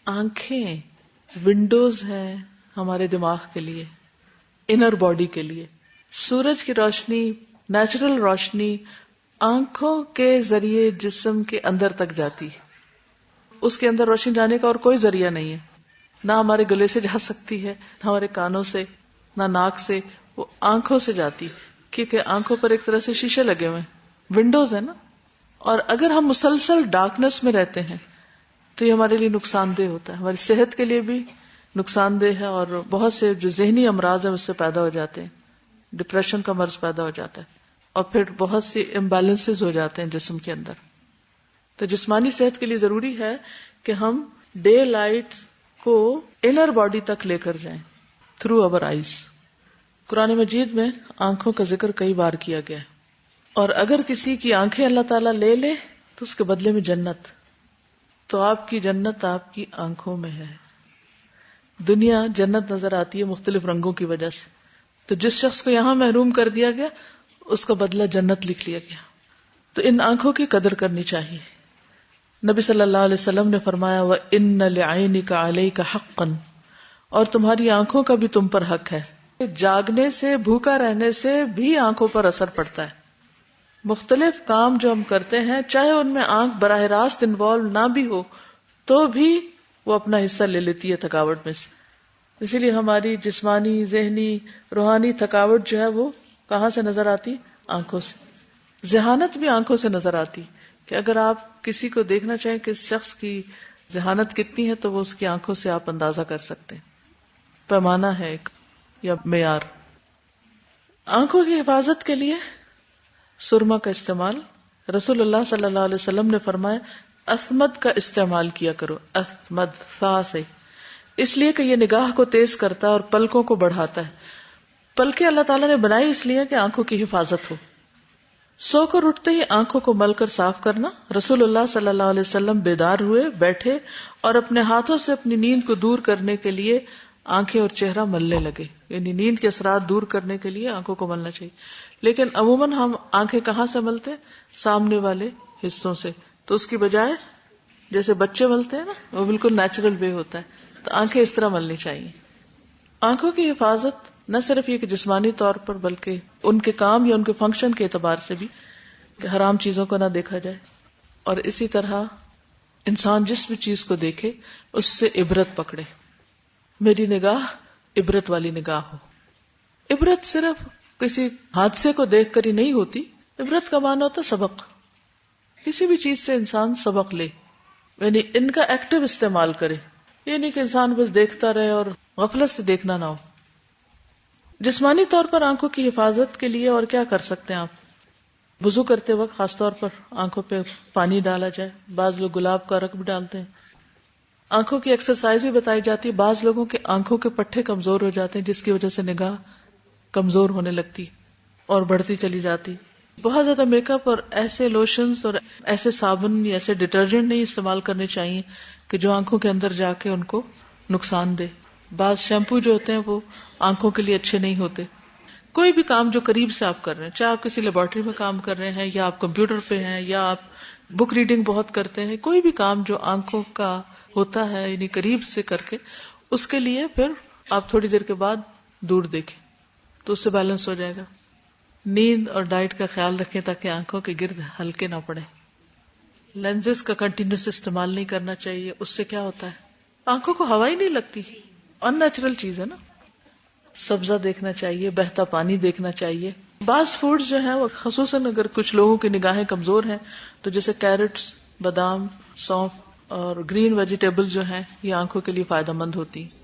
آنکھیں ونڈوز ہیں ہمارے دماغ کے لیے، انر باڈی کے لیے. سورج کی روشنی، نیچرل روشنی آنکھوں کے ذریعے جسم کے اندر تک جاتی ہے. اس کے اندر روشنی جانے کا اور کوئی ذریعہ نہیں ہے، نہ ہمارے گلے سے جا سکتی ہے، نہ ہمارے کانوں سے، نہ ناک سے. وہ آنکھوں سے جاتی، کیونکہ آنکھوں پر ایک طرح سے شیشے لگے ہوئے ہیں، ونڈوز ہے نا. اور اگر ہم مسلسل ڈارکنیس میں رہتے ہیں تو یہ ہمارے لیے نقصان دہ ہوتا ہے، ہماری صحت کے لیے بھی نقصان دہ ہے. اور بہت سے جو ذہنی امراض ہیں اس سے پیدا ہو جاتے ہیں، ڈپریشن کا مرض پیدا ہو جاتا ہے، اور پھر بہت سی امبیلنسز ہو جاتے ہیں جسم کے اندر. تو جسمانی صحت کے لیے ضروری ہے کہ ہم ڈے لائٹ کو انر باڈی تک لے کر جائیں تھرو اوور آئیز. قرآن مجید میں آنکھوں کا ذکر کئی بار کیا گیا ہے، اور اگر کسی کی آنکھیں اللہ تعالیٰ لے لے تو اس کے بدلے میں جنت. تو آپ کی جنت آپ کی آنکھوں میں ہے. دنیا جنت نظر آتی ہے مختلف رنگوں کی وجہ سے، تو جس شخص کو یہاں محروم کر دیا گیا اس کا بدلہ جنت لکھ لیا گیا. تو ان آنکھوں کی قدر کرنی چاہیے. نبی صلی اللہ علیہ وسلم نے فرمایا وَإِنَّ لِعَيْنِكَ عَلَيْكَ حَقًّا، اور تمہاری آنکھوں کا بھی تم پر حق ہے. جاگنے سے، بھوکا رہنے سے بھی آنکھوں پر اثر پڑتا ہے. مختلف کام جو ہم کرتے ہیں چاہے ان میں آنکھ براہ راست انوالو نہ بھی ہو تو بھی وہ اپنا حصہ لے لیتی ہے تھکاوٹ میں سے. اسی لیے ہماری جسمانی، ذہنی، روحانی تھکاوٹ جو ہے وہ کہاں سے نظر آتی؟ آنکھوں سے. ذہانت بھی آنکھوں سے نظر آتی، کہ اگر آپ کسی کو دیکھنا چاہیں کہ اس شخص کی ذہانت کتنی ہے تو وہ اس کی آنکھوں سے آپ اندازہ کر سکتے ہیں. پیمانہ ہے ایک یا معیار. آنکھوں کی حفاظت کے لیے سرما کا استعمال. رسول اللہ صلی اللہ علیہ وسلم نے فرمایا اثمد کا استعمال کیا کرو. اثمد فا سے، اس لیے کہ یہ نگاہ کو تیز کرتا ہے اور پلکوں کو بڑھاتا ہے. پلکیں اللہ تعالیٰ نے بنائی اس لیے کہ آنکھوں کی حفاظت ہو. سو کر اٹھتے ہی آنکھوں کو مل کر صاف کرنا. رسول اللہ صلی اللہ علیہ وسلم بیدار ہوئے، بیٹھے اور اپنے ہاتھوں سے اپنی نیند کو دور کرنے کے لیے آنکھیں اور چہرہ ملنے لگے. یعنی نیند کے اثرات دور کرنے کے لیے آنکھوں کو ملنا چاہیے. لیکن عموماً ہم آنکھیں کہاں سے ملتے ہیں؟ سامنے والے حصوں سے. تو اس کی بجائے جیسے بچے ملتے ہیں نا، وہ بالکل نیچرل وے ہوتا ہے. تو آنکھیں اس طرح ملنی چاہیے. آنکھوں کی حفاظت نہ صرف یہ کہ جسمانی طور پر بلکہ ان کے کام یا ان کے فنکشن کے اعتبار سے بھی، کہ حرام چیزوں کو نہ دیکھا جائے. اور اسی طرح انسان جس بھی چیز کو دیکھے اس سے عبرت پکڑے. میری نگاہ عبرت والی نگاہ ہو. عبرت صرف کسی حادثے کو دیکھ کر ہی نہیں ہوتی. عبرت کا معنی ہوتا سبق. کسی بھی چیز سے انسان سبق لے، یعنی ان کا ایکٹیو استعمال کرے. یہ نہیں کہ انسان بس دیکھتا رہے اور غفلت سے دیکھنا نہ ہو. جسمانی طور پر آنکھوں کی حفاظت کے لیے اور کیا کر سکتے ہیں آپ؟ وضو کرتے وقت خاص طور پر آنکھوں پہ پانی ڈالا جائے. بعض لوگ گلاب کا عرق بھی ڈالتے ہیں. آنکھوں کی ایکسرسائز بھی بتائی جاتی ہے. بعض لوگوں کے آنکھوں کے پٹھے کمزور ہو جاتے ہیں جس کی وجہ سے نگاہ کمزور ہونے لگتی اور بڑھتی چلی جاتی. بہت زیادہ میک اپ اور ایسے لوشنز اور ایسے صابن یا ایسے ڈٹرجنٹ نہیں استعمال کرنے چاہیے کہ جو آنکھوں کے اندر جا کے ان کو نقصان دے. بعض شیمپو جو ہوتے ہیں وہ آنکھوں کے لیے اچھے نہیں ہوتے. کوئی بھی کام جو قریب سے آپ کر رہے ہیں، چاہے آپ کسی لیبارٹری میں کام کر رہے ہیں یا آپ کمپیوٹر پہ ہیں یا آپ بک ریڈنگ بہت کرتے ہیں، کوئی بھی کام جو آنکھوں کا ہوتا ہے یعنی قریب سے کر کے، اس کے لیے پھر آپ تھوڑی دیر کے بعد دور دیکھیں تو اس سے بیلنس ہو جائے گا. نیند اور ڈائٹ کا خیال رکھیں تاکہ آنکھوں کے گرد ہلکے نہ پڑے. لینزز کا کنٹینیوس استعمال نہیں کرنا چاہیے. اس سے کیا ہوتا ہے؟ آنکھوں کو ہوا ہی نہیں لگتی. ان نیچرل چیز ہے نا. سبزہ دیکھنا چاہیے، بہتا پانی دیکھنا چاہیے. بعض فوڈز جو ہیں وہ خصوصاً اگر کچھ لوگوں کی نگاہیں کمزور ہیں تو جیسے کیرٹس، بادام، سونف اور گرین ویجیٹیبل جو ہیں یہ آنکھوں کے لیے فائدہ مند ہوتی ہیں.